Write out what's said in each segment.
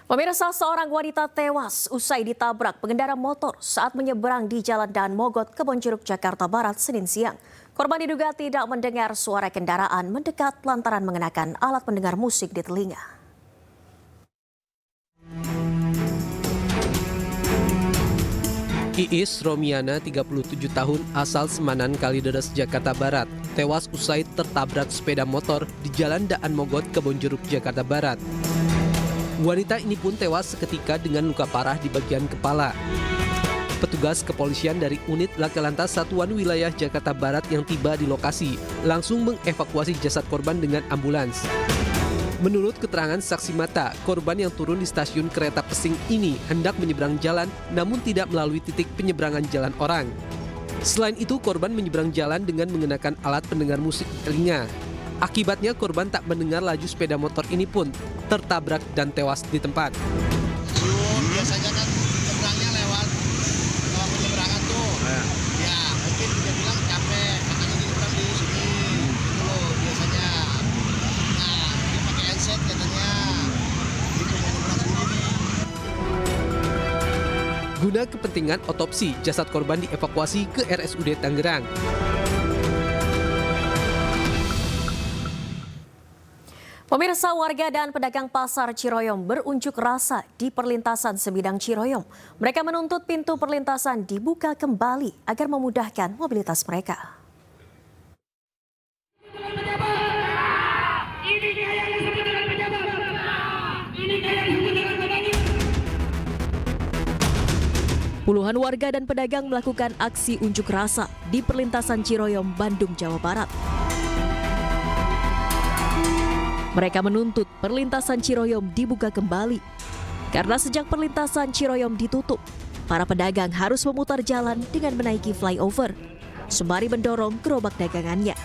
Pemirsa, seorang wanita tewas usai ditabrak pengendara motor saat menyeberang di Jalan Daan Mogot, Kebonjeruk, Jakarta Barat, Senin siang. Korban diduga tidak mendengar suara kendaraan mendekat lantaran mengenakan alat pendengar musik di telinga. Iis Romiana, 37 tahun, asal Semanan, Kalideres, Jakarta Barat, tewas usai tertabrak sepeda motor di Jalan Daan Mogot, Kebonjeruk, Jakarta Barat. Wanita ini pun tewas seketika dengan luka parah di bagian kepala. Petugas kepolisian dari unit Laka Lantas Satuan Wilayah Jakarta Barat yang tiba di lokasi langsung mengevakuasi jasad korban dengan ambulans. Menurut keterangan saksi mata, korban yang turun di stasiun kereta Pesing ini hendak menyeberang jalan namun tidak melalui titik penyeberangan jalan orang. Selain itu, korban menyeberang jalan dengan mengenakan alat pendengar musik di telinga. Akibatnya korban tak mendengar laju sepeda motor ini pun tertabrak dan tewas di tempat. Biasanya kan penyeberangnya lewat penyeberangan tuh. Ya, mungkin dia bilang capek, makanya dia nyebrang di sini. Itu biasanya. Nah, dia pakai headset katanya. Itu mau nyebrang sendiri. Guna kepentingan otopsi, jasad korban dievakuasi ke RSUD Tangerang. Pemirsa, warga dan pedagang pasar Ciroyom berunjuk rasa di perlintasan Sebidang Ciroyom. Mereka menuntut pintu perlintasan dibuka kembali agar memudahkan mobilitas mereka. Puluhan warga dan pedagang melakukan aksi unjuk rasa di perlintasan Ciroyom, Bandung, Jawa Barat. Mereka menuntut perlintasan Ciroyom dibuka kembali. Karena sejak perlintasan Ciroyom ditutup, para pedagang harus memutar jalan dengan menaiki flyover, sembari mendorong gerobak dagangannya.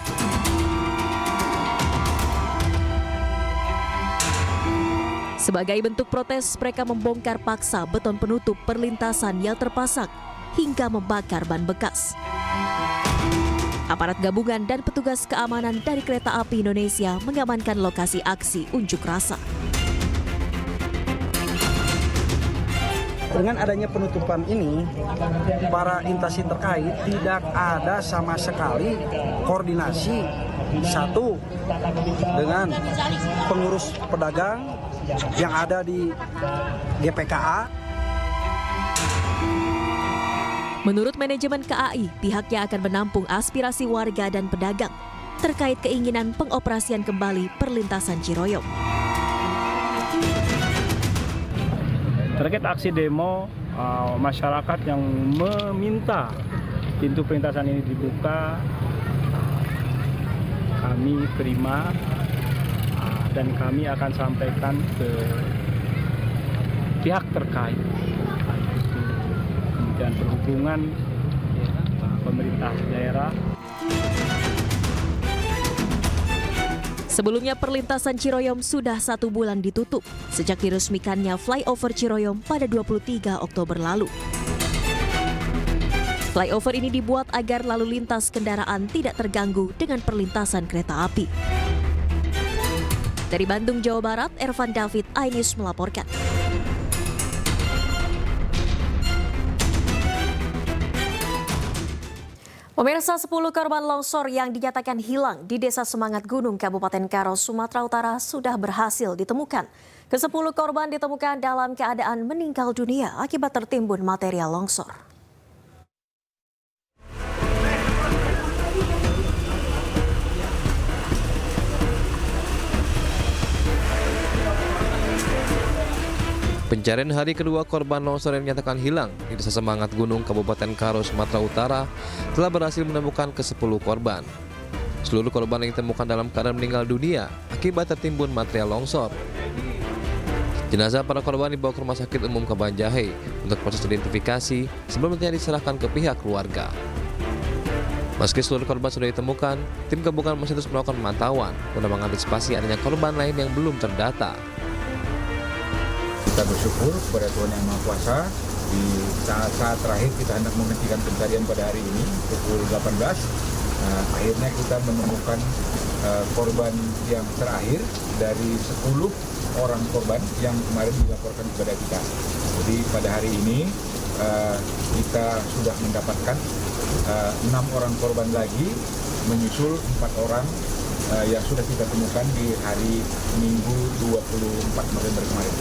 Sebagai bentuk protes, mereka membongkar paksa beton penutup perlintasan yang terpasang hingga membakar ban bekas. Aparat gabungan dan petugas keamanan dari Kereta Api Indonesia mengamankan lokasi aksi unjuk rasa. Dengan adanya penutupan ini, para instansi terkait tidak ada sama sekali koordinasi satu dengan pengurus pedagang yang ada di GPKA. Menurut manajemen KAI, pihaknya akan menampung aspirasi warga dan pedagang terkait keinginan pengoperasian kembali perlintasan Ciroyom. Terkait aksi demo masyarakat yang meminta pintu perlintasan ini dibuka, kami terima dan kami akan sampaikan ke pihak terkait. Dan perhubungan pemerintah daerah. Sebelumnya perlintasan Ciroyom sudah 1 bulan ditutup sejak diresmikannya flyover Ciroyom pada 23 Oktober lalu. Flyover ini dibuat agar lalu lintas kendaraan tidak terganggu dengan perlintasan kereta api. Dari Bandung, Jawa Barat, Ervan David, iNews melaporkan. Pemirsa, 10 korban longsor yang dinyatakan hilang di Desa Semangat Gunung, Kabupaten Karo, Sumatera Utara sudah berhasil ditemukan. Ke-10 korban ditemukan dalam keadaan meninggal dunia akibat tertimbun material longsor. Pencarian hari kedua korban longsor yang dinyatakan hilang di Desa Semangat Gunung, Kabupaten Karo, Sumatera Utara telah berhasil menemukan ke-10 korban. Seluruh korban yang ditemukan dalam keadaan meninggal dunia akibat tertimbun material longsor. Jenazah para korban dibawa ke Rumah Sakit Umum Kabanjahe untuk proses identifikasi sebelum nantinya diserahkan ke pihak keluarga. Meski seluruh korban sudah ditemukan, tim gabungan masih terus melakukan pemantauan guna mengantisipasi adanya korban lain yang belum terdata. Kita bersyukur kepada Tuhan Yang Maha Kuasa, di saat-saat terakhir kita hendak menghentikan pencarian pada hari ini pukul 18. Akhirnya kita menemukan korban yang terakhir dari 10 orang korban yang kemarin dilaporkan kepada kita. Jadi pada hari ini kita sudah mendapatkan 6 orang korban lagi, menyusul 4 orang yang sudah kita temukan di hari Minggu 24 November kemarin.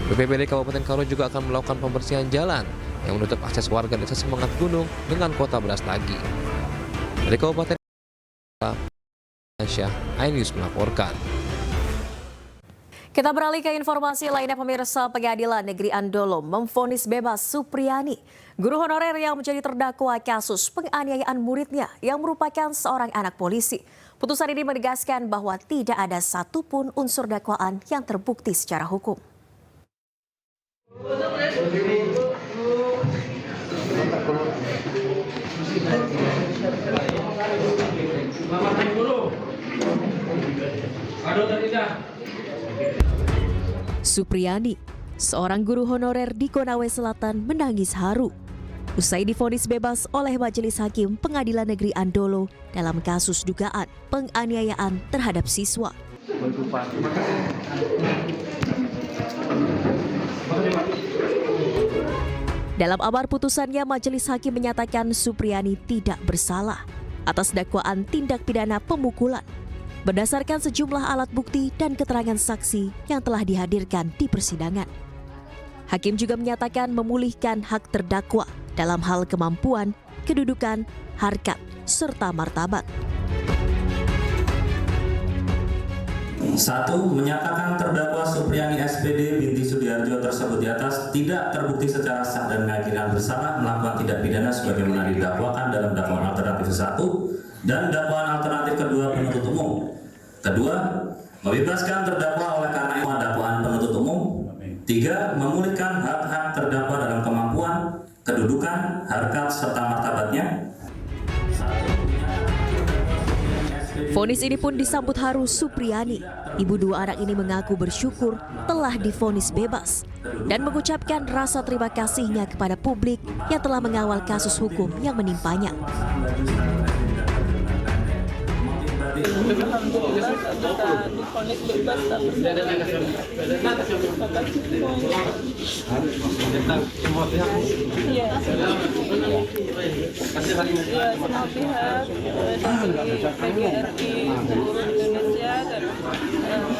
BPBD Kabupaten Karo juga akan melakukan pembersihan jalan yang menutup akses warga Desa Semangat Gunung dengan Kota Brastagi. Dari Kabupaten Indonesia, iNews melaporkan. Kita beralih ke informasi lainnya, pemirsa. Pengadilan Negeri Andolo memvonis bebas Supriyani, guru honorer yang menjadi terdakwa kasus penganiayaan muridnya yang merupakan seorang anak polisi. Putusan ini menegaskan bahwa tidak ada satupun unsur dakwaan yang terbukti secara hukum. Supriyani, seorang guru honorer di Konawe Selatan, menangis haru usai divonis bebas oleh Majelis Hakim Pengadilan Negeri Andolo dalam kasus dugaan penganiayaan terhadap siswa. Dalam amar putusannya, Majelis Hakim menyatakan Supriyani tidak bersalah atas dakwaan tindak pidana pemukulan berdasarkan sejumlah alat bukti dan keterangan saksi yang telah dihadirkan di persidangan. Hakim juga menyatakan memulihkan hak terdakwa dalam hal kemampuan, kedudukan, harkat, serta martabat. 1. Menyatakan terdakwa Supriyani SPD binti Sudiarjo tersebut di atas tidak terbukti secara sah dan meyakinkan bersalah melakukan tindak pidana sebagaimana didakwakan dalam dakwaan alternatif 1 dan dakwaan alternatif kedua penuntut umum. Kedua, membebaskan terdakwa oleh karena dakwaan penuntut umum. 3. Memulihkan hak-hak terdakwa dalam kemampuan, kedudukan, harkat, serta martabatnya. Vonis ini pun disambut haru Supriyani. Ibu dua anak ini mengaku bersyukur telah divonis bebas dan mengucapkan rasa terima kasihnya kepada publik yang telah mengawal kasus hukum yang menimpanya. Alhamdulillah bisa divonis bebas tak bersalah. Iya. Semua pihak dari PGRI seluruh Indonesia dan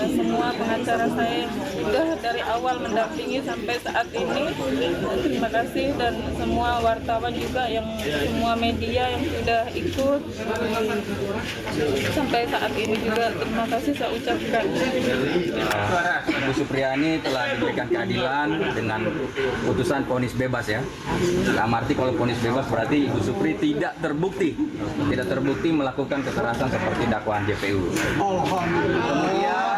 semua pengacara saya sudah dari awal mendampingi sampai saat ini. Terima kasih, dan semua wartawan juga, yang semua media yang sudah ikut sampai saat ini juga terima kasih saya ucapkan. Ibu Supriyani telah diberikan keadilan dengan putusan vonis bebas ya. Dalam arti kalau vonis bebas berarti Ibu Supri tidak terbukti melakukan kekerasan seperti dakwaan JPU. Kemudian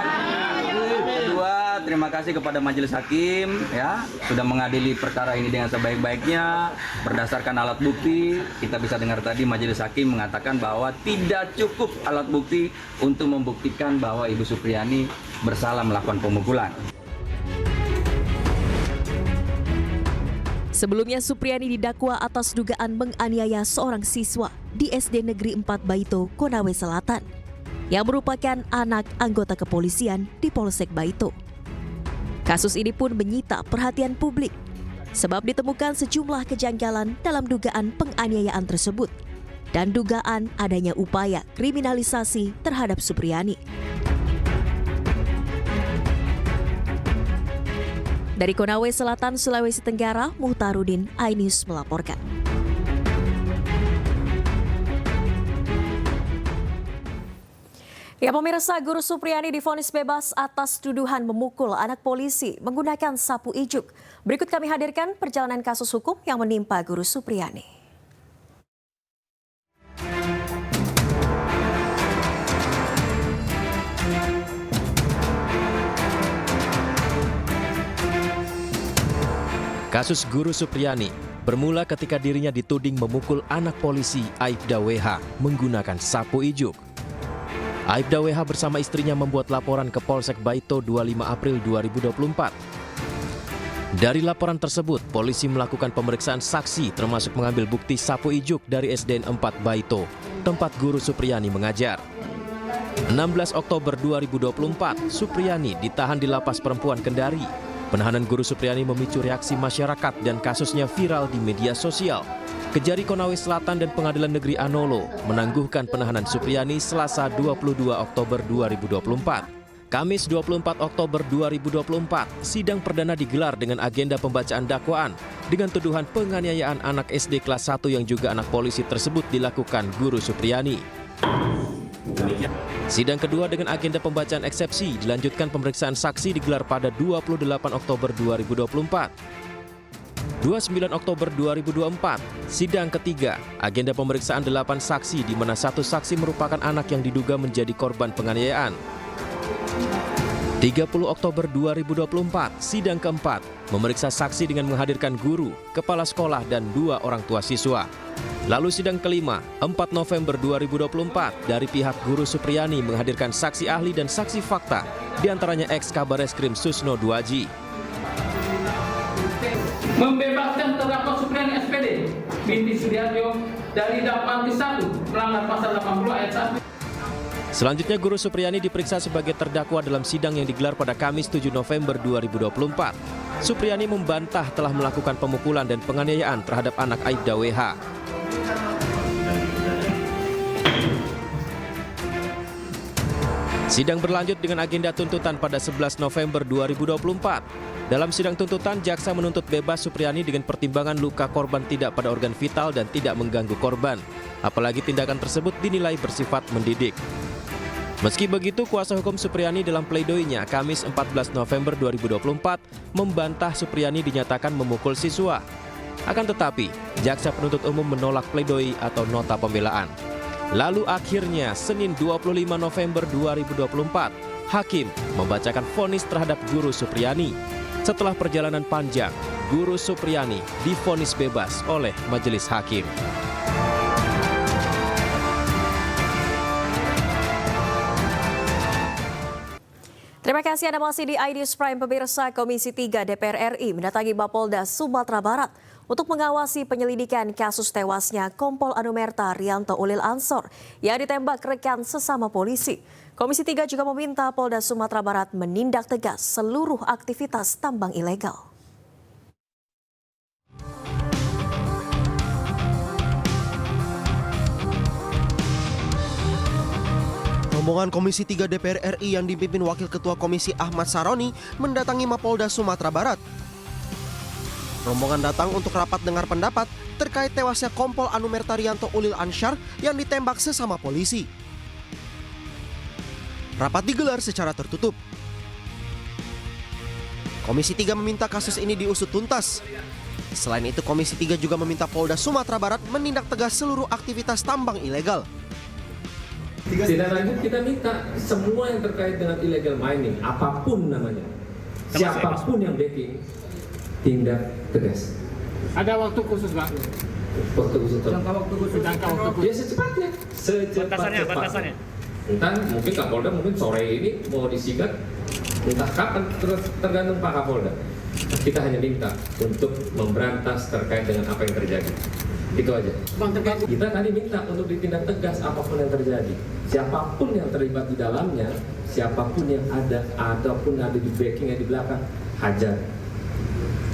kedua, terima kasih kepada Majelis Hakim ya sudah mengadili perkara ini dengan sebaik-baiknya berdasarkan alat bukti. Kita bisa dengar tadi Majelis Hakim mengatakan bahwa tidak cukup alat bukti untuk membuktikan bahwa Ibu Supriyani bersalah melakukan pemukulan. Sebelumnya Supriyani didakwa atas dugaan menganiaya seorang siswa di SD Negeri 4 Baito, Konawe Selatan, yang merupakan anak anggota kepolisian di Polsek Baito. Kasus ini pun menyita perhatian publik sebab ditemukan sejumlah kejanggalan dalam dugaan penganiayaan tersebut dan dugaan adanya upaya kriminalisasi terhadap Supriyani. Dari Konawe Selatan, Sulawesi Tenggara, Muhtarudin, iNews melaporkan. Ya pemirsa, guru Supriyani divonis bebas atas tuduhan memukul anak polisi menggunakan sapu ijuk. Berikut kami hadirkan perjalanan kasus hukum yang menimpa guru Supriyani. Kasus guru Supriyani bermula ketika dirinya dituding memukul anak polisi Aibda WH menggunakan sapu ijuk. Aibda WH bersama istrinya membuat laporan ke Polsek Baito 25 April 2024. Dari laporan tersebut, polisi melakukan pemeriksaan saksi termasuk mengambil bukti sapu ijuk dari SDN 4 Baito, tempat guru Supriyani mengajar. 16 Oktober 2024, Supriyani ditahan di Lapas Perempuan Kendari. Penahanan Guru Supriyani memicu reaksi masyarakat dan kasusnya viral di media sosial. Kejari Konawe Selatan dan Pengadilan Negeri Anolo menangguhkan penahanan Supriyani Selasa 22 Oktober 2024. Kamis 24 Oktober 2024, sidang perdana digelar dengan agenda pembacaan dakwaan dengan tuduhan penganiayaan anak SD kelas 1 yang juga anak polisi tersebut dilakukan Guru Supriyani. Sidang kedua dengan agenda pembacaan eksepsi dilanjutkan pemeriksaan saksi digelar pada 28 Oktober 2024. 29 Oktober 2024, sidang ketiga, agenda pemeriksaan 8 saksi di mana satu saksi merupakan anak yang diduga menjadi korban penganiayaan. 30 Oktober 2024, sidang keempat, memeriksa saksi dengan menghadirkan guru, kepala sekolah, dan 2 orang tua siswa. Lalu sidang kelima, 4 November 2024, dari pihak Guru Supriyani menghadirkan saksi ahli dan saksi fakta, diantaranya ex-Kabareskrim Susno Duaji. Membebaskan terdakwa Supriyani SPD binti Sudiarjo dari dakwaan ke-1 melanggar pasal 80 ayat 1. Selanjutnya Guru Supriyani diperiksa sebagai terdakwa dalam sidang yang digelar pada Kamis 7 November 2024. Supriyani membantah telah melakukan pemukulan dan penganiayaan terhadap anak Aibda WH. Sidang berlanjut dengan agenda tuntutan pada 11 November 2024. Dalam sidang tuntutan, jaksa menuntut bebas Supriyani dengan pertimbangan luka korban tidak pada organ vital dan tidak mengganggu korban. Apalagi tindakan tersebut dinilai bersifat mendidik. Meski begitu, kuasa hukum Supriyani dalam pleidoinya Kamis 14 November 2024 membantah Supriyani dinyatakan memukul siswa. Akan tetapi, jaksa penuntut umum menolak pledoi atau nota pembelaan. Lalu akhirnya Senin 25 November 2024, hakim membacakan vonis terhadap Guru Supriyani. Setelah perjalanan panjang, Guru Supriyani divonis bebas oleh majelis hakim. Terima kasih Anda masih di iNews Prime. Pemirsa, Komisi 3 DPR RI mendatangi Mapolda Sumatera Barat untuk mengawasi penyelidikan kasus tewasnya Kompol Anumerta Rianto Ulil Ansor yang ditembak rekan sesama polisi. Komisi 3 juga meminta Polda Sumatera Barat menindak tegas seluruh aktivitas tambang ilegal. Rombongan Komisi 3 DPR RI yang dipimpin Wakil Ketua Komisi Ahmad Saroni mendatangi Mapolda Sumatera Barat. Rombongan datang untuk rapat dengar pendapat terkait tewasnya Kompol Anumerta Rianto Ulil Ansor yang ditembak sesama polisi. Rapat digelar secara tertutup. Komisi 3 meminta kasus ini diusut tuntas. Selain itu, Komisi 3 juga meminta Polda Sumatera Barat menindak tegas seluruh aktivitas tambang ilegal. Tindak lanjut kita minta semua yang terkait dengan illegal mining, apapun namanya, siapapun yang backing, tindak tegas. Ada waktu khusus, Pak? Waktu khusus. Jangka waktu khusus. Ya secepatnya. Batasannya. Entah mungkin Kapolda mungkin sore ini mau disikat, entah kapan, tergantung Pak Kapolda. Kita hanya minta untuk memberantas terkait dengan apa yang terjadi. Itu aja. Kita tadi minta untuk ditindak tegas apapun yang terjadi. Siapapun yang terlibat di dalamnya, siapapun yang ada, ataupun ada di backingnya di belakang, hajar.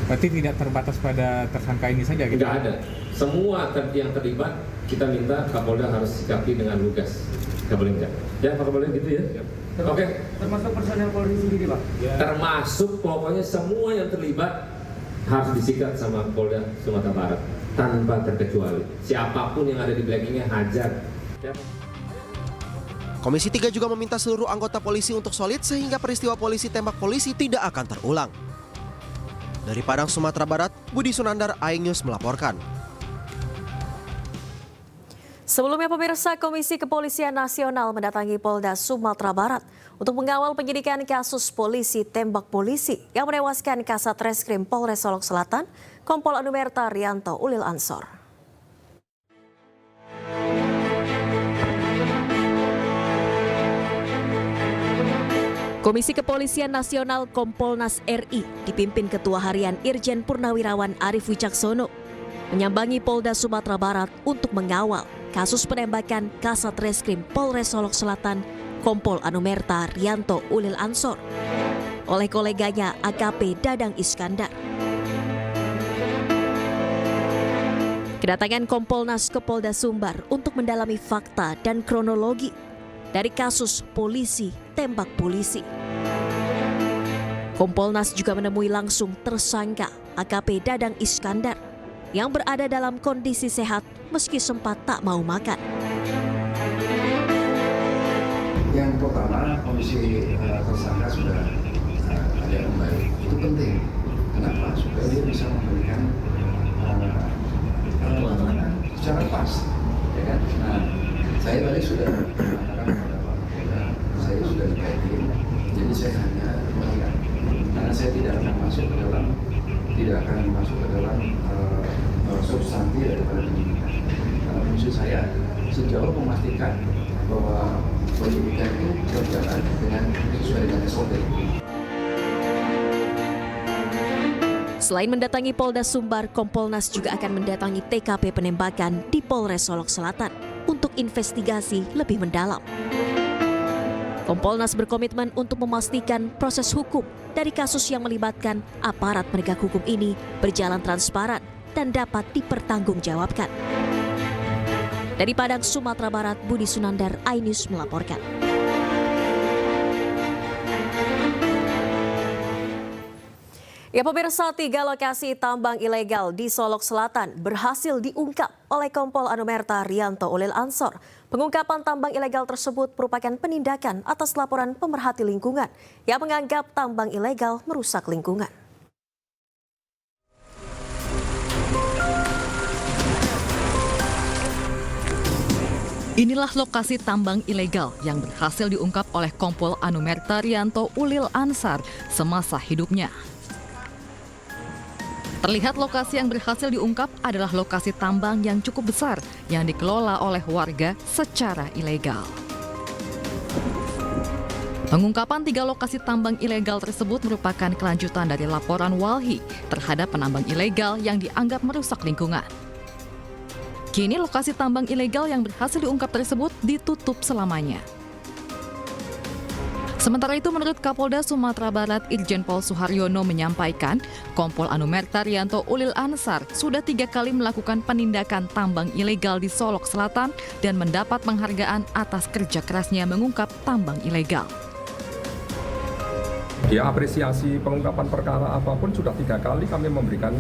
Berarti tidak terbatas pada tersangka ini saja? Gitu? Tidak ada. Semua yang terlibat, kita minta Kapolda harus sikapi dengan lugas. Nggak boleh enggak. Ya, Pak Kapolda gitu ya? Oke. Termasuk personel Polri sendiri, Pak? Ya. Termasuk pokoknya semua yang terlibat harus disikat sama Polda Sumatera Barat. Tanpa terkecuali. Siapapun yang ada di belakangnya hajar. Komisi 3 juga meminta seluruh anggota polisi untuk solid sehingga peristiwa polisi tembak polisi tidak akan terulang. Dari Padang, Sumatera Barat, Budi Sunandar, iNews melaporkan. Sebelumnya pemirsa, Komisi Kepolisian Nasional mendatangi Polda Sumatera Barat untuk mengawal penyidikan kasus polisi tembak polisi yang menewaskan Kasat Reskrim Polres Solok Selatan, Kompol Anumerta Rianto Ulil Ansor. Komisi Kepolisian Nasional Kompolnas RI dipimpin Ketua Harian Irjen Purnawirawan Arief Wicaksono menyambangi Polda Sumatera Barat untuk mengawal kasus penembakan Kasat Reskrim Polres Solok Selatan, Kompol Anumerta Rianto Ulil Ansor, oleh koleganya AKP Dadang Iskandar. Kedatangan Kompolnas ke Polda Sumbar untuk mendalami fakta dan kronologi dari kasus polisi tembak polisi. Kompolnas juga menemui langsung tersangka AKP Dadang Iskandar yang berada dalam kondisi sehat meski sempat tak mau makan. Yang pertama, kondisi tersangka sudah ada membaik. Itu penting. Kenapa? Supaya dia bisa memberikan secara pas, ya kan? Nah, saya tadi sudah mengatakan kepada Pak Kapolda, saya sudah dikaitin, jadi saya hanya melihat, karena saya tidak akan masuk ke dalam substansi daripada penyidikan. Karena prinsip saya sejauh memastikan bahwa penyidikan itu berjalan dengan sesuai dengan SOP. Selain mendatangi Polda Sumbar, Kompolnas juga akan mendatangi TKP penembakan di Polres Solok Selatan untuk investigasi lebih mendalam. Kompolnas berkomitmen untuk memastikan proses hukum dari kasus yang melibatkan aparat penegak hukum ini berjalan transparan dan dapat dipertanggungjawabkan. Dari Padang, Sumatera Barat, Budi Sunandar, iNews melaporkan. Ya pemirsa, 3 lokasi tambang ilegal di Solok Selatan berhasil diungkap oleh Kompol Anumerta Rianto Ulil Ansor. Pengungkapan tambang ilegal tersebut merupakan penindakan atas laporan pemerhati lingkungan yang menganggap tambang ilegal merusak lingkungan. Inilah lokasi tambang ilegal yang berhasil diungkap oleh Kompol Anumerta Rianto Ulil Ansor semasa hidupnya. Terlihat lokasi yang berhasil diungkap adalah lokasi tambang yang cukup besar yang dikelola oleh warga secara ilegal. Pengungkapan 3 lokasi tambang ilegal tersebut merupakan kelanjutan dari laporan Walhi terhadap penambang ilegal yang dianggap merusak lingkungan. Kini lokasi tambang ilegal yang berhasil diungkap tersebut ditutup selamanya. Sementara itu, menurut Kapolda Sumatera Barat Irjen Pol Suharyono menyampaikan, Kompol Anumerta Rianto Ulil Ansor sudah 3 kali melakukan penindakan tambang ilegal di Solok Selatan dan mendapat penghargaan atas kerja kerasnya mengungkap tambang ilegal. Dia apresiasi pengungkapan perkara apapun sudah 3 kali kami memberikan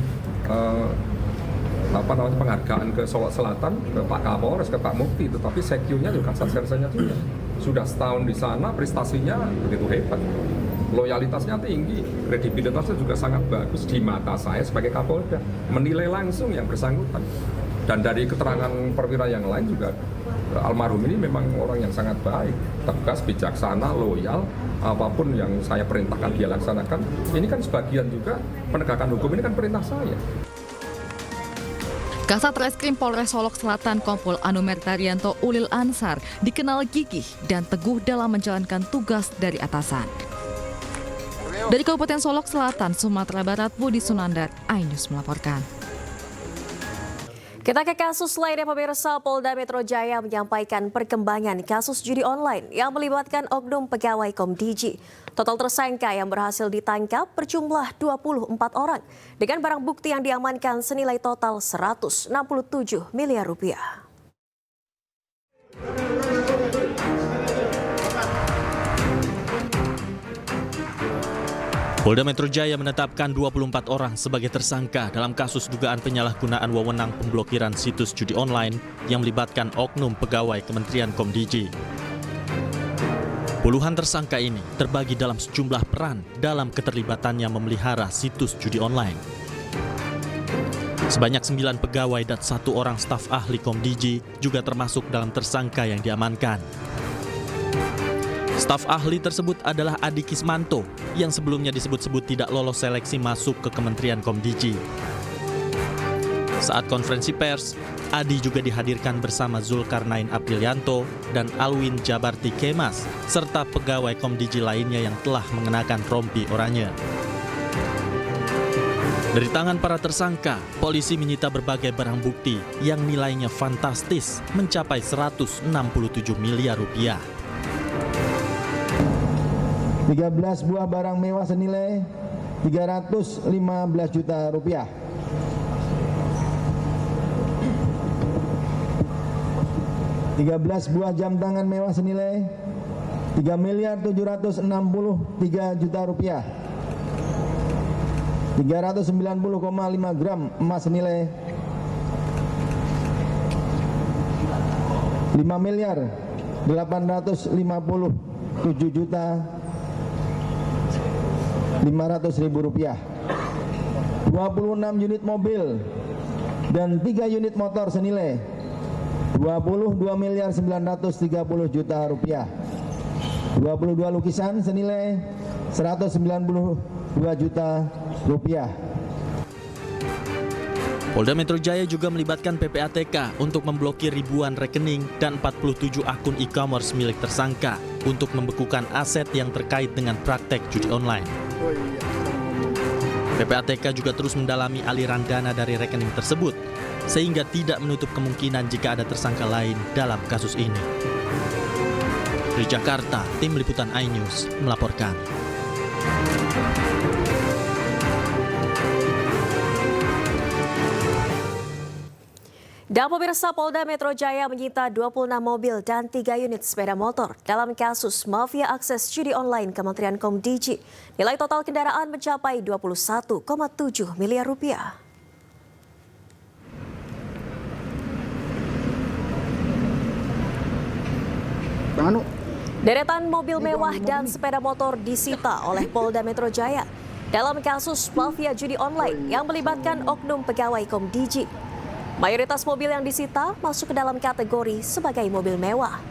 penghargaan ke Solok Selatan, ke Pak Kapolres, ke Pak Mufti, tetapi sekjunya juga Satsersanya juga. Sudah setahun di sana, prestasinya begitu hebat, loyalitasnya tinggi, kredibilitasnya juga sangat bagus di mata saya sebagai Kapolda, menilai langsung yang bersangkutan. Dan dari keterangan perwira yang lain juga, almarhum ini memang orang yang sangat baik, tegas, bijaksana, loyal, apapun yang saya perintahkan dia laksanakan. Ini kan sebagian juga penegakan hukum ini kan perintah saya. Kasat Reskrim Polres Solok Selatan Kompol Anumerta Rianto Ulil Ansor dikenal gigih dan teguh dalam menjalankan tugas dari atasan. Dari Kabupaten Solok Selatan, Sumatera Barat, Budi Sunandar, iNews melaporkan. Kita ke kasus lainnya pemirsa. Polda Metro Jaya menyampaikan perkembangan kasus judi online yang melibatkan oknum pegawai Komdiji. Total tersangka yang berhasil ditangkap berjumlah 24 orang dengan barang bukti yang diamankan senilai total 167 miliar rupiah. Polda Metro Jaya menetapkan 24 orang sebagai tersangka dalam kasus dugaan penyalahgunaan wewenang pemblokiran situs judi online yang melibatkan oknum pegawai Kementerian Komdiji. Puluhan tersangka ini terbagi dalam sejumlah peran dalam keterlibatannya memelihara situs judi online. Sebanyak 9 pegawai dan 1 orang staf ahli Komdiji juga termasuk dalam tersangka yang diamankan. Staf ahli tersebut adalah Adi Kismanto yang sebelumnya disebut-sebut tidak lolos seleksi masuk ke Kementerian Komdiji. Saat konferensi pers, Adi juga dihadirkan bersama Zulkarnain Aprilianto dan Alwin Jabarti Kemas, serta pegawai Komdiji lainnya yang telah mengenakan rompi oranye. Dari tangan para tersangka, polisi menyita berbagai barang bukti yang nilainya fantastis mencapai 167 miliar rupiah. 13 buah barang mewah senilai 315 juta rupiah. 13 buah jam tangan mewah senilai 3.763 juta rupiah. 390,5 gram emas senilai 5.857 juta 500.000 rupiah. 26 unit mobil dan 3 unit motor senilai 22.930 juta rupiah. 22 lukisan senilai 192 juta rupiah. Polda Metro Jaya juga melibatkan PPATK untuk memblokir ribuan rekening dan 47 akun e-commerce milik tersangka untuk membekukan aset yang terkait dengan praktek judi online. PPATK juga terus mendalami aliran dana dari rekening tersebut, sehingga tidak menutup kemungkinan jika ada tersangka lain dalam kasus ini. Dari Jakarta, Tim Liputan iNews melaporkan. Dan pemirsa, Polda Metro Jaya menyita 26 mobil dan 3 unit sepeda motor dalam kasus mafia akses judi online Kementerian Komdiji. Nilai total kendaraan mencapai 21,7 miliar rupiah. Deretan mobil mewah dan sepeda motor disita oleh Polda Metro Jaya dalam kasus mafia judi online yang melibatkan oknum pegawai Komdiji. Mayoritas mobil yang disita masuk ke dalam kategori sebagai mobil mewah.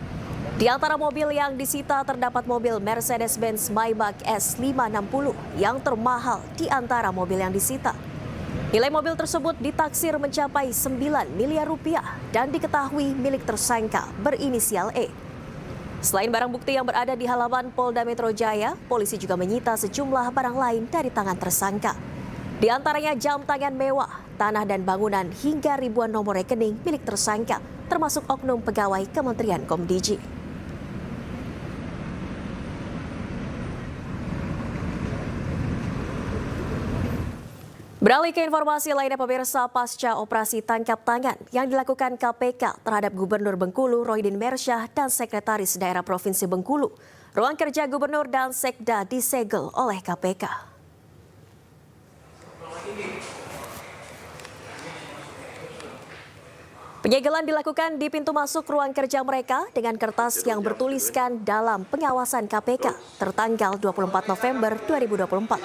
Di antara mobil yang disita terdapat mobil Mercedes-Benz Maybach S560 yang termahal di antara mobil yang disita. Nilai mobil tersebut ditaksir mencapai 9 miliar rupiah dan diketahui milik tersangka berinisial E. Selain barang bukti yang berada di halaman Polda Metro Jaya, polisi juga menyita sejumlah barang lain dari tangan tersangka. Di antaranya jam tangan mewah, tanah dan bangunan hingga ribuan nomor rekening milik tersangka, termasuk oknum pegawai Kementerian Komdiji. Beralih ke informasi lainnya, pemirsa, pasca operasi tangkap tangan yang dilakukan KPK terhadap Gubernur Bengkulu Rohidin Mersyah dan Sekretaris Daerah Provinsi Bengkulu, ruang kerja Gubernur dan Sekda disegel oleh KPK. Penyegelan dilakukan di pintu masuk ruang kerja mereka dengan kertas yang bertuliskan dalam pengawasan KPK tertanggal 24 November 2024.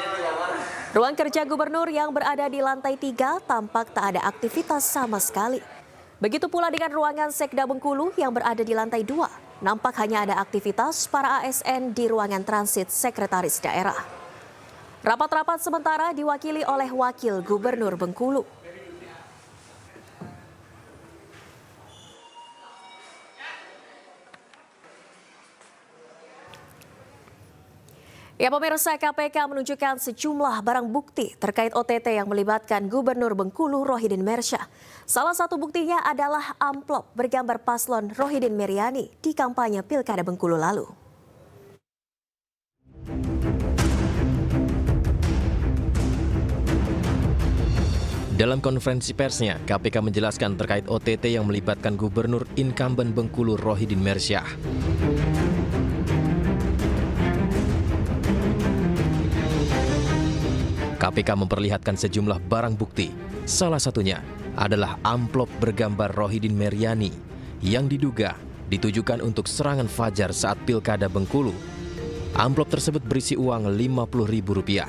Ruang kerja Gubernur yang berada di lantai 3 tampak tak ada aktivitas sama sekali. Begitu pula dengan ruangan Sekda Bengkulu yang berada di lantai 2. Nampak hanya ada aktivitas para ASN di ruangan transit Sekretaris Daerah. Rapat-rapat sementara diwakili oleh Wakil Gubernur Bengkulu. Ya, pemirsa, KPK menunjukkan sejumlah barang bukti terkait OTT yang melibatkan Gubernur Bengkulu Rohidin Mersyah. Salah satu buktinya adalah amplop bergambar paslon Rohidin Meriani di kampanye Pilkada Bengkulu lalu. Dalam konferensi persnya, KPK menjelaskan terkait OTT yang melibatkan Gubernur incumbent Bengkulu Rohidin Mersyah. KPK memperlihatkan sejumlah barang bukti. Salah satunya adalah amplop bergambar Rohidin Meriani yang diduga ditujukan untuk serangan fajar saat Pilkada Bengkulu. Amplop tersebut berisi uang Rp50.000.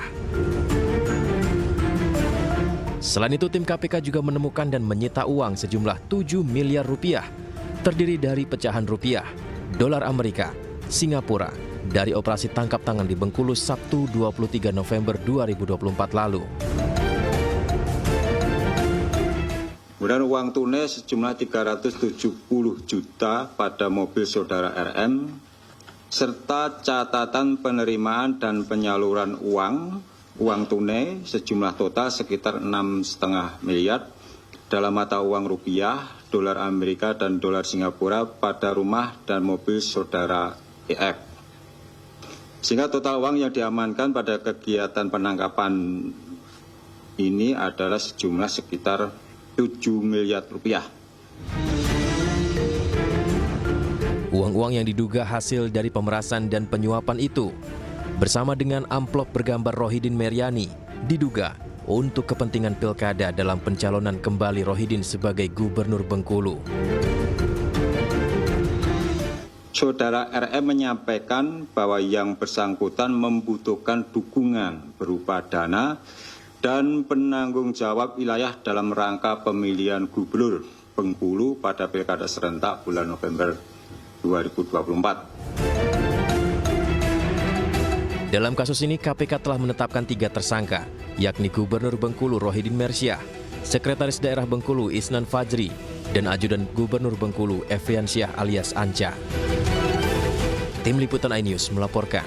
Selain itu, tim KPK juga menemukan dan menyita uang sejumlah 7 miliar rupiah, terdiri dari pecahan rupiah, dolar Amerika, Singapura, dari operasi tangkap tangan di Bengkulu Sabtu 23 November 2024 lalu. Kemudian uang tunai sejumlah 370 juta pada mobil saudara RM, serta catatan penerimaan dan penyaluran uang tunai sejumlah total sekitar 6,5 miliar dalam mata uang rupiah, dolar Amerika, dan dolar Singapura pada rumah dan mobil saudara EF. Sehingga total uang yang diamankan pada kegiatan penangkapan ini adalah sejumlah sekitar 7 miliar rupiah. Uang-uang yang diduga hasil dari pemerasan dan penyuapan itu, bersama dengan amplop bergambar Rohidin Meriani, diduga untuk kepentingan pilkada dalam pencalonan kembali Rohidin sebagai Gubernur Bengkulu. Saudara RM menyampaikan bahwa yang bersangkutan membutuhkan dukungan berupa dana dan penanggung jawab wilayah dalam rangka pemilihan Gubernur Bengkulu pada Pilkada serentak bulan November 2024. Dalam kasus ini, KPK telah menetapkan 3 tersangka, yakni Gubernur Bengkulu Rohidin Mersyah, Sekretaris Daerah Bengkulu Isnan Fajri, dan Ajudan Gubernur Bengkulu Efriansyah alias Anca. Tim Liputan iNews melaporkan.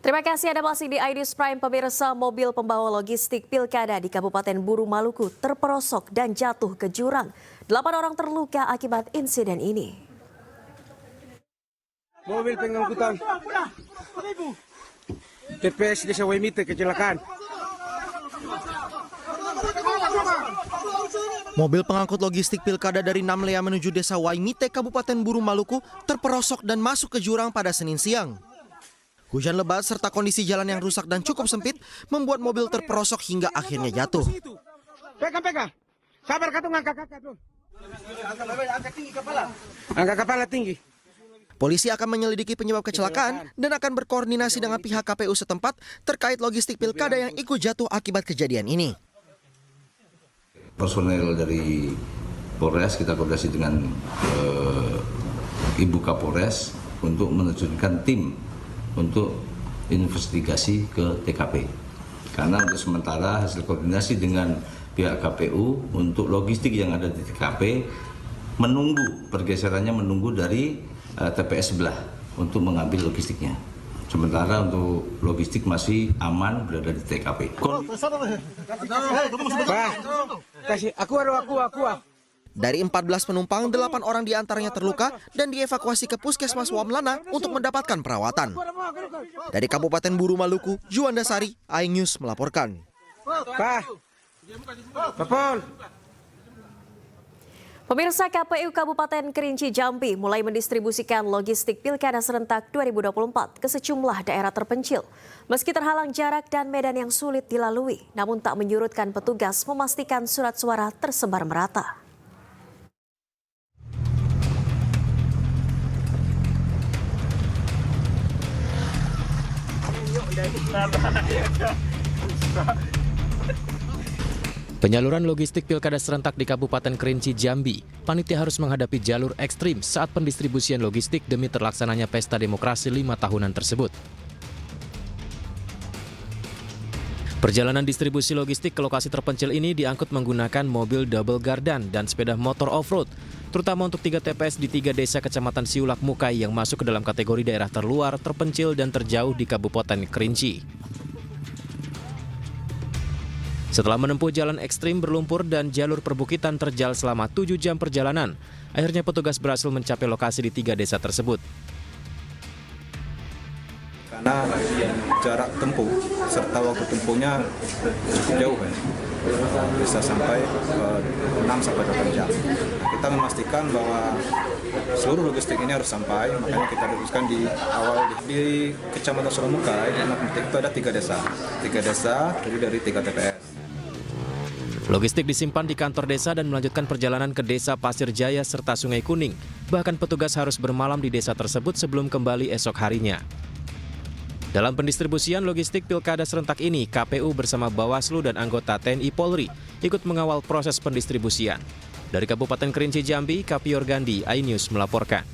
Terima kasih Anda masih di iNews Prime. Pemirsa, mobil pembawa logistik pilkada di Kabupaten Buru Maluku terperosok dan jatuh ke jurang. 8 orang terluka akibat insiden ini. Mobil pengangkutan TPS Desa Waimite kecelakaan. Mobil pengangkut logistik pilkada dari Namlea menuju Desa Waimite, Kabupaten Buru Maluku terperosok dan masuk ke jurang pada Senin siang. Hujan lebat serta kondisi jalan yang rusak dan cukup sempit membuat mobil terperosok hingga akhirnya jatuh. Peka. Sabar katu ngangkat kakak tuh. Angkat kepala tinggi. Polisi akan menyelidiki penyebab kecelakaan dan akan berkoordinasi dengan pihak KPU setempat terkait logistik pilkada yang ikut jatuh akibat kejadian ini. Personel dari Polres kita koordinasi dengan Ibu Kapolres untuk menerjunkan tim untuk investigasi ke TKP. Karena untuk sementara hasil koordinasi dengan pihak KPU untuk logistik yang ada di TKP pergeserannya menunggu dari TPS sebelah untuk mengambil logistiknya. Sementara untuk logistik masih aman berada di TKP. Dari 14 penumpang, 8 orang diantaranya terluka dan dievakuasi ke Puskesmas Wamlana untuk mendapatkan perawatan. Dari Kabupaten Buru Maluku, Juanda Sari, iNews melaporkan. Pemirsa, KPU Kabupaten Kerinci Jambi mulai mendistribusikan logistik Pilkada serentak 2024 ke sejumlah daerah terpencil. Meski terhalang jarak dan medan yang sulit dilalui, namun tak menyurutkan petugas memastikan surat suara tersebar merata. Penyaluran logistik Pilkada serentak di Kabupaten Kerinci Jambi, panitia harus menghadapi jalur ekstrim saat pendistribusian logistik demi terlaksananya pesta demokrasi 5 tahunan tersebut. Perjalanan distribusi logistik ke lokasi terpencil ini diangkut menggunakan mobil double gardan dan sepeda motor off-road, terutama untuk 3 TPS di 3 desa Kecamatan Siulak Mukai yang masuk ke dalam kategori daerah terluar, terpencil, dan terjauh di Kabupaten Kerinci. Setelah menempuh jalan ekstrim berlumpur dan jalur perbukitan terjal selama 7 jam perjalanan, akhirnya petugas berhasil mencapai lokasi di 3 desa tersebut. Karena jarak tempuh serta waktu tempuhnya cukup jauh, bisa sampai 6-8 jam. Kita memastikan bahwa seluruh logistik ini harus sampai, makanya kita rumuskan di awal di Kecamatan Solomukai, itu ada 3 desa. 3 desa terdiri dari 3 TPS. Logistik disimpan di kantor desa dan melanjutkan perjalanan ke Desa Pasir Jaya serta Sungai Kuning. Bahkan petugas harus bermalam di desa tersebut sebelum kembali esok harinya. Dalam pendistribusian logistik Pilkada serentak ini, KPU bersama Bawaslu dan anggota TNI Polri ikut mengawal proses pendistribusian. Dari Kabupaten Kerinci Jambi, Kapior Gandhi, iNews melaporkan.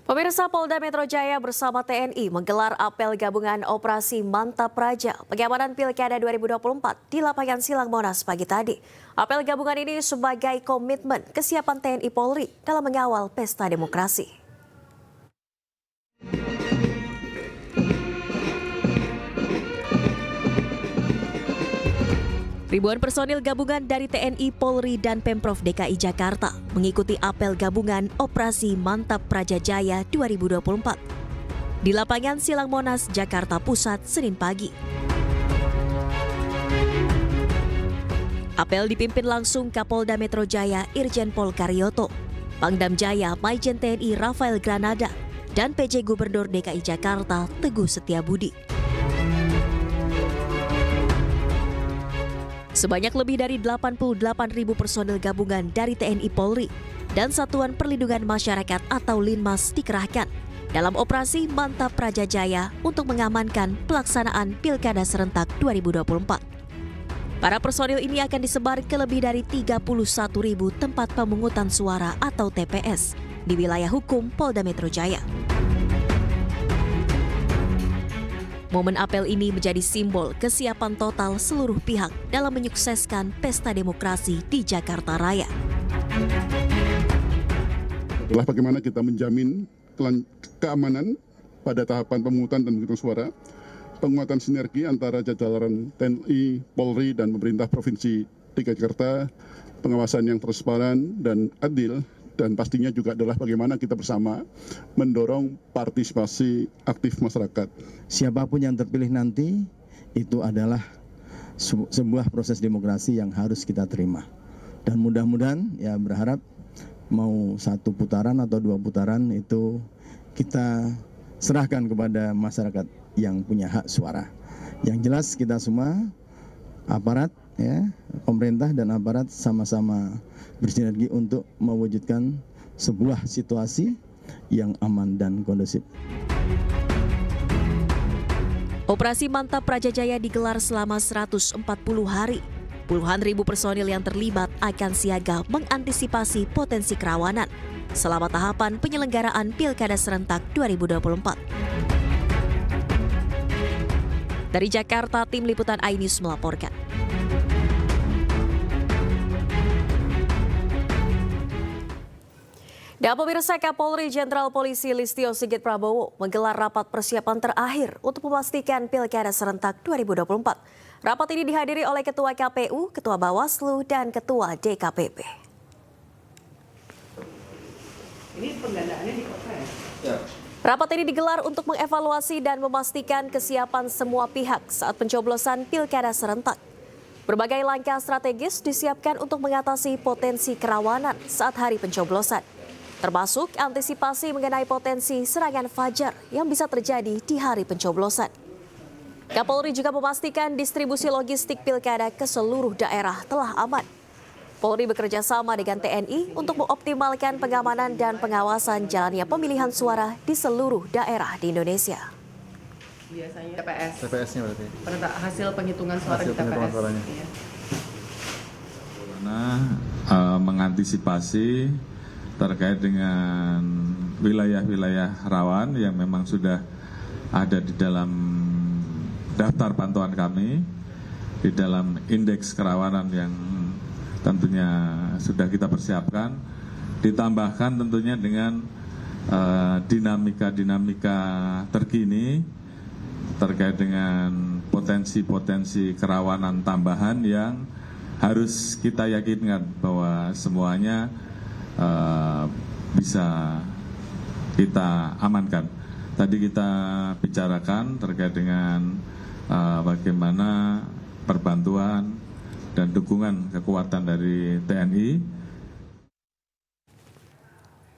Pemirsa, Polda Metro Jaya bersama TNI menggelar apel gabungan Operasi Mantap Praja pengamanan Pilkada 2024 di lapangan Silang Monas pagi tadi. Apel gabungan ini sebagai komitmen kesiapan TNI Polri dalam mengawal pesta demokrasi. Ribuan personil gabungan dari TNI, Polri, dan Pemprov DKI Jakarta mengikuti apel gabungan Operasi Mantap Praja Jaya 2024 di lapangan Silang Monas, Jakarta Pusat, Senin pagi. Apel dipimpin langsung Kapolda Metro Jaya Irjen Pol Karyoto, Pangdam Jaya Maijen TNI Rafael Granada, dan PJ Gubernur DKI Jakarta Teguh Setiabudi. Sebanyak lebih dari 88.000 personil gabungan dari TNI Polri dan Satuan Perlindungan Masyarakat atau Linmas dikerahkan dalam operasi Mantap Praja Jaya untuk mengamankan pelaksanaan Pilkada Serentak 2024. Para personil ini akan disebar ke lebih dari 31.000 tempat pemungutan suara atau TPS di wilayah hukum Polda Metro Jaya. Momen apel ini menjadi simbol kesiapan total seluruh pihak dalam menyukseskan pesta demokrasi di Jakarta Raya. Adalah bagaimana kita menjamin keamanan pada tahapan pemungutan dan penghitungan suara, penguatan sinergi antara jajaran TNI, Polri, dan pemerintah Provinsi DKI Jakarta, pengawasan yang transparan dan adil, dan pastinya juga adalah bagaimana kita bersama mendorong partisipasi aktif masyarakat. Siapapun yang terpilih nanti itu adalah sebuah proses demokrasi yang harus kita terima. Dan mudah-mudahan ya berharap mau 1 putaran atau 2 putaran itu kita serahkan kepada masyarakat yang punya hak suara. Yang jelas kita semua aparat ya, pemerintah dan aparat sama-sama bersinergi untuk mewujudkan sebuah situasi yang aman dan kondusif. Operasi Mantap Praja Jaya digelar selama 140 hari. Puluhan ribu personil yang terlibat akan siaga mengantisipasi potensi kerawanan selama tahapan penyelenggaraan Pilkada Serentak 2024. Dari Jakarta, Tim Liputan iNews melaporkan. Dan pemirsa, Kapolri Jenderal Polisi Listio Sigit Prabowo menggelar rapat persiapan terakhir untuk memastikan Pilkada Serentak 2024. Rapat ini dihadiri oleh Ketua KPU, Ketua Bawaslu, dan Ketua DKPP. Ini pendandaannya di kota ya? Rapat ini digelar untuk mengevaluasi dan memastikan kesiapan semua pihak saat pencoblosan Pilkada Serentak. Berbagai langkah strategis disiapkan untuk mengatasi potensi kerawanan saat hari pencoblosan, termasuk antisipasi mengenai potensi serangan fajar yang bisa terjadi di hari pencoblosan. Kapolri juga memastikan distribusi logistik pilkada ke seluruh daerah telah aman. Polri bekerja sama dengan TNI untuk mengoptimalkan pengamanan dan pengawasan jalannya pemilihan suara di seluruh daerah di Indonesia. Biasanya TPS. TPS-nya berarti? Hasil penghitungan suara di TPS. Iya. Mengantisipasi terkait dengan wilayah-wilayah rawan yang memang sudah ada di dalam daftar pantauan kami, di dalam indeks kerawanan yang tentunya sudah kita persiapkan, ditambahkan tentunya dengan dinamika-dinamika terkini terkait dengan potensi-potensi kerawanan tambahan yang harus kita yakinkan bahwa semuanya bisa kita amankan. Tadi kita bicarakan terkait dengan bagaimana perbantuan dan dukungan kekuatan dari TNI